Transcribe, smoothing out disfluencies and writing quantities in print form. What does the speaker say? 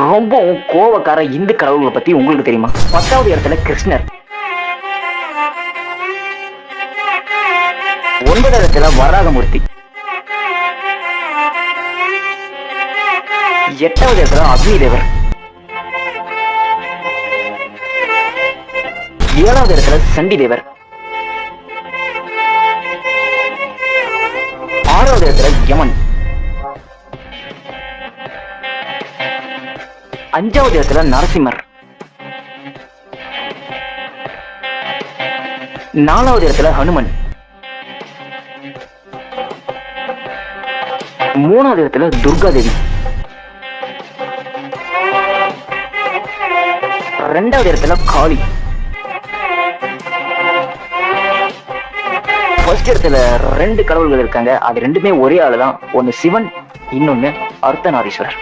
ரொம்ப கோவக்கார இந்து கடவுள்களை பத்தி உங்களுக்கு தெரியுமா? 10வது இடத்துல கிருஷ்ணர், 9வது இடத்துல வராகமூர்த்தி, 8வது இடத்துல அக்னி தேவர், 7வது இடத்துல சண்டி தேவர், 6வது இடத்துல யமன், 5வது இடத்துல நரசிம்மர், 4வது இடத்துல ஹனுமன், 3வது இடத்துல துர்கா தேவி, 2வது இடத்துல காளி, 1st இடத்துல 2 கடவுள்கள் இருக்காங்க. அது ரெண்டுமே ஒரே ஆளுதான். ஒன்னு சிவன், இன்னொன்னு அர்த்தநாரீஸ்வரர்.